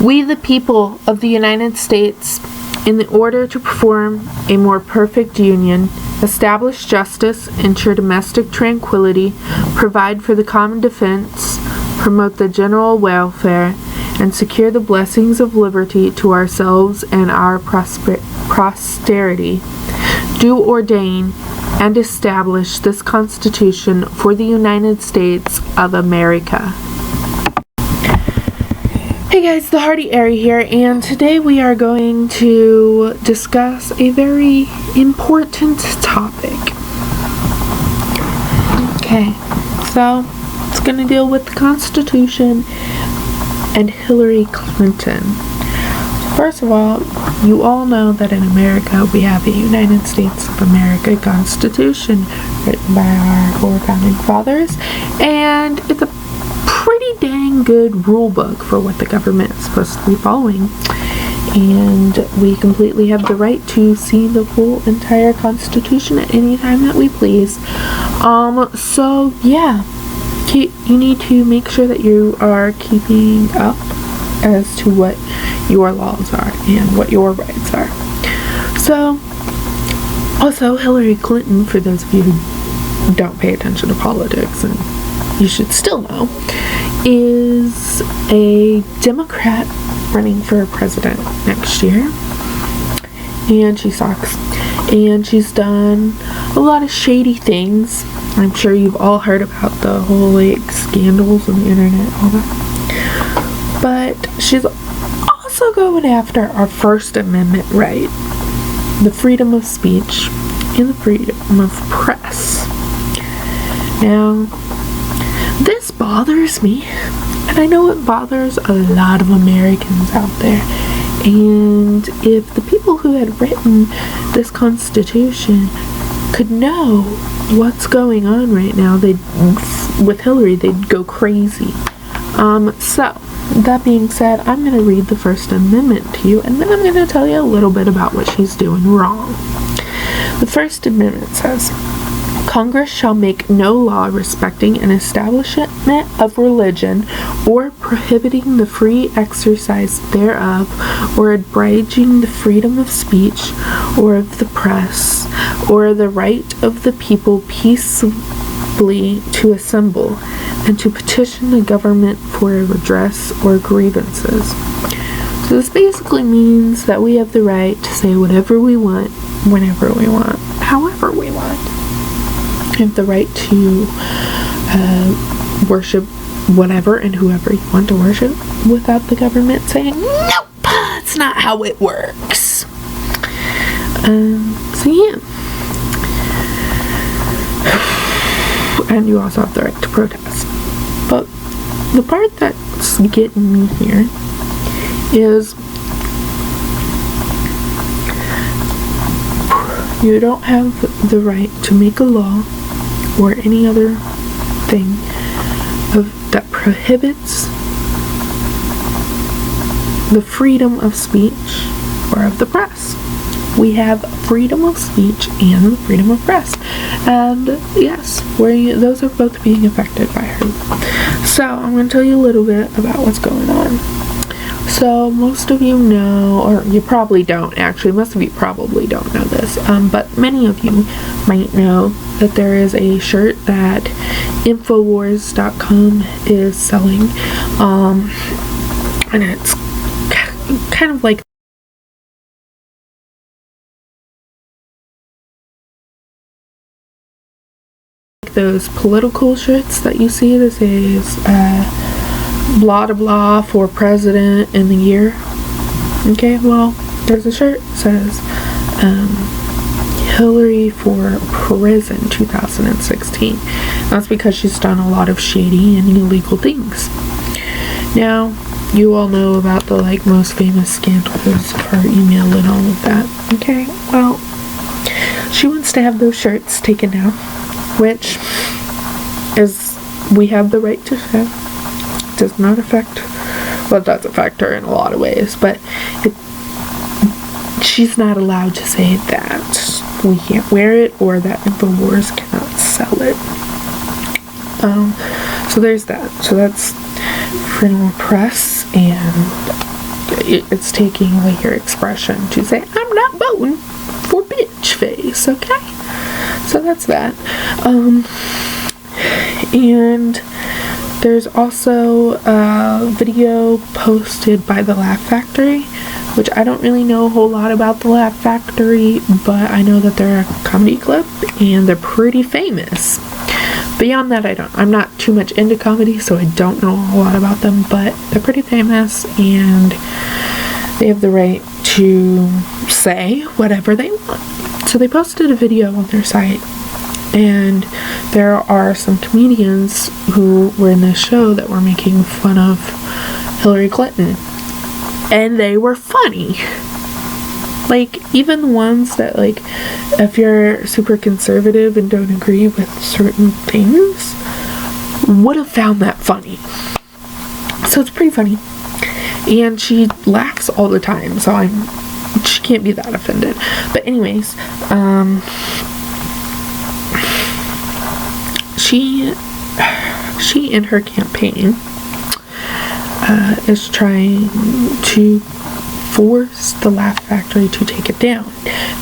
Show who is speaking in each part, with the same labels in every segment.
Speaker 1: We, the people of the United States, in order to perform a more perfect union, establish justice, ensure domestic tranquility, provide for the common defense, promote the general welfare, and secure the blessings of liberty to ourselves and our posterity, do ordain and establish this Constitution for the United States of America. Hey guys, the Heartyaerie here, and today we are going to discuss a very important topic. Okay, so it's going to deal with the Constitution and Hillary Clinton. First of all, you all know that in America we have a United States of America Constitution written by our four founding fathers, and it's a pretty dang good rule book for what the government is supposed to be following, and we completely have the right to see the whole entire Constitution at any time that we please. So yeah, you need to make sure that you are keeping up as to what your laws are and what your rights are. So also, Hillary Clinton, for those of you who don't pay attention to politics, and you should still know, is a Democrat running for president next year, and she sucks, and she's done a lot of shady things. I'm sure you've all heard about the whole scandals on the internet, all that, but she's also going after our First Amendment right, the freedom of speech and the freedom of press. Now, this bothers me, and I know it bothers a lot of Americans out there, and if the people who had written this Constitution could know what's going on right now, with Hillary, they'd go crazy. So, that being said, I'm going to read the First Amendment to you, and then I'm going to tell you a little bit about what she's doing wrong. The First Amendment says, Congress shall make no law respecting an establishment of religion, or prohibiting the free exercise thereof, or abridging the freedom of speech, or of the press, or the right of the people peaceably to assemble, and to petition the government for a redress or grievances. So this basically means that we have the right to say whatever we want, whenever we want, however we want. We have the right to worship whatever and whoever you want to worship without the government saying, nope, that's not how it works. So yeah. And you also have the right to protest. But the part that's getting me here is you don't have the right to make a law or any other thing that prohibits the freedom of speech or of the press. We have freedom of speech and freedom of press, and yes, those are both being affected by her. So I'm going to tell you a little bit about what's going on. So most of you know, or you probably don't actually, most of you probably don't know this, but many of you might know that there is a shirt that Infowars.com is selling, and it's kind of like those political shirts that you see that says blah blah blah for president in the year. Okay, well, there's a shirt that says Hillary for prison 2016. That's because she's done a lot of shady and illegal things. Now, you all know about the most famous scandals of her email and all of that. Okay, well, she wants to have those shirts taken down, which is, we have the right to say, does not affect, well, it does affect her in a lot of ways, but she's not allowed to say that we can't wear it or that Infowars cannot sell it. So there's that. So that's freedom of press and it's taking away your expression to say, I'm not voting for bitch face, okay? So that's that. And there's also a video posted by the Laugh Factory, which I don't really know a whole lot about the Laugh Factory, but I know that they're a comedy club and they're pretty famous. Beyond that, I'm not too much into comedy, so I don't know a whole lot about them, but they're pretty famous and they have the right to say whatever they want. So they posted a video on their site, and there are some comedians who were in this show that were making fun of Hillary Clinton, and they were funny. Like, even the ones that, like, if you're super conservative and don't agree with certain things, would have found that funny. So it's pretty funny. And she laughs all the time, so she can't be that offended. But anyways, she in her campaign is trying to force the Laugh Factory to take it down.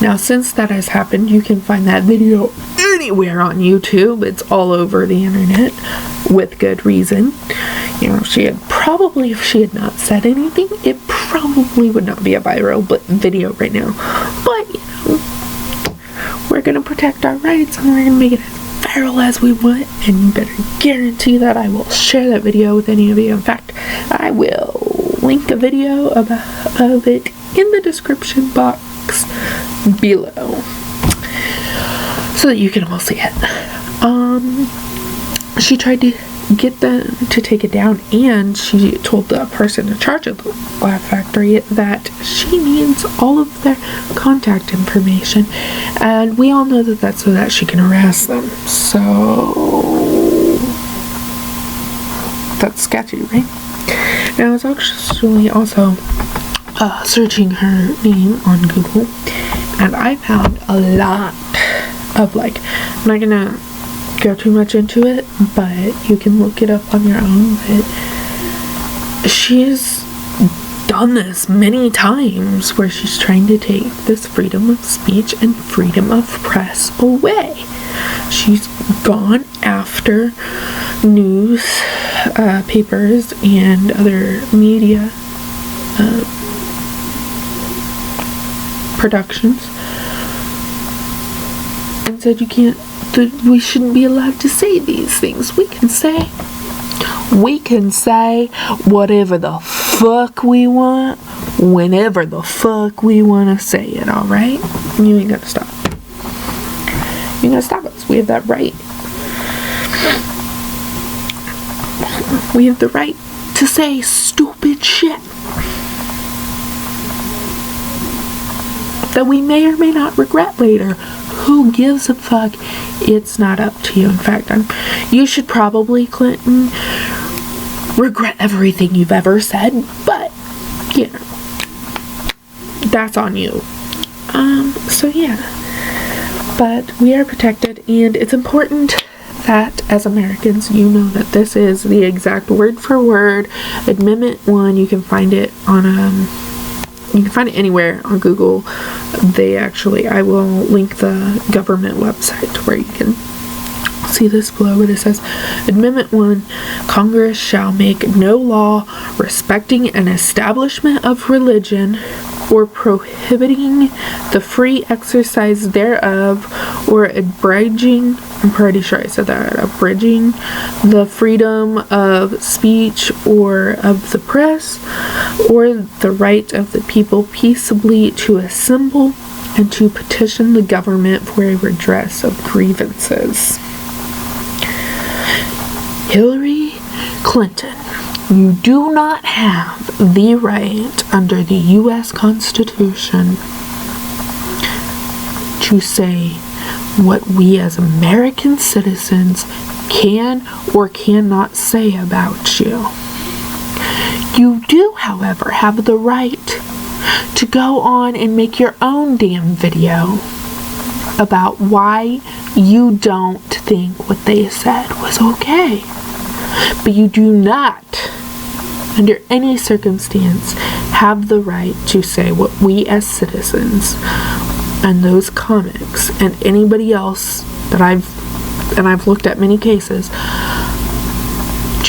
Speaker 1: Now, since that has happened, you can find that video anywhere on YouTube. It's all over the internet with good reason. You know, if she had not said anything, it probably would not be a viral video right now. But, you know, we're gonna protect our rights and we're gonna make it as viral as we want, and you better guarantee that I will share that video with any of you. In fact, I will link a video of it in the description box below so that you can all see it. She tried to get them to take it down, and she told the person in charge of the Laugh Factory that she needs all of their contact information, and we all know that that's so that she can harass them. So that's sketchy, right? Now, I was actually also searching her name on Google, and I found a lot of, like, I'm not gonna go too much into it, but you can look it up on your own. But she's done this many times where she's trying to take this freedom of speech and freedom of press away. She's gone after news papers and other media productions and said we shouldn't be allowed to say these things. We can say whatever the fuck we want, whenever the fuck we want to say it, alright? You ain't gonna stop. You ain't gonna stop us. We have that right. We have the right to say stupid shit that we may or may not regret later. Who gives a fuck? It's not up to you. In fact, you should probably, Clinton, regret everything you've ever said, but, you know, that's on you. So yeah. But we are protected, and it's important that as Americans you know that this is the exact word for word Amendment 1. You can find it on you can find it anywhere on Google. I will link the government website where you can see this below, but it says, Amendment 1, Congress shall make no law respecting an establishment of religion or prohibiting the free exercise thereof or abridging, I'm pretty sure I said that, abridging the freedom of speech or of the press or the right of the people peaceably to assemble and to petition the government for a redress of grievances. Hillary Clinton, you do not have the right under the U.S. Constitution to say what we as American citizens can or cannot say about you. You do, however, have the right to go on and make your own damn video about why you don't think what they said was okay. But you do not, under any circumstance, have the right to say what we as citizens and those comics and anybody else that I've looked at many cases,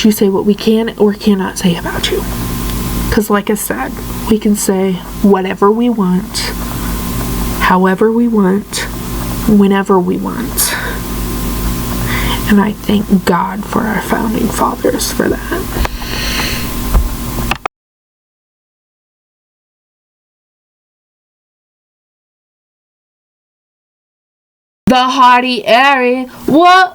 Speaker 1: to say what we can or cannot say about you. Because like I said, we can say whatever we want, however we want, whenever we want. And I thank God for our founding fathers for that. The heartyaerie. What?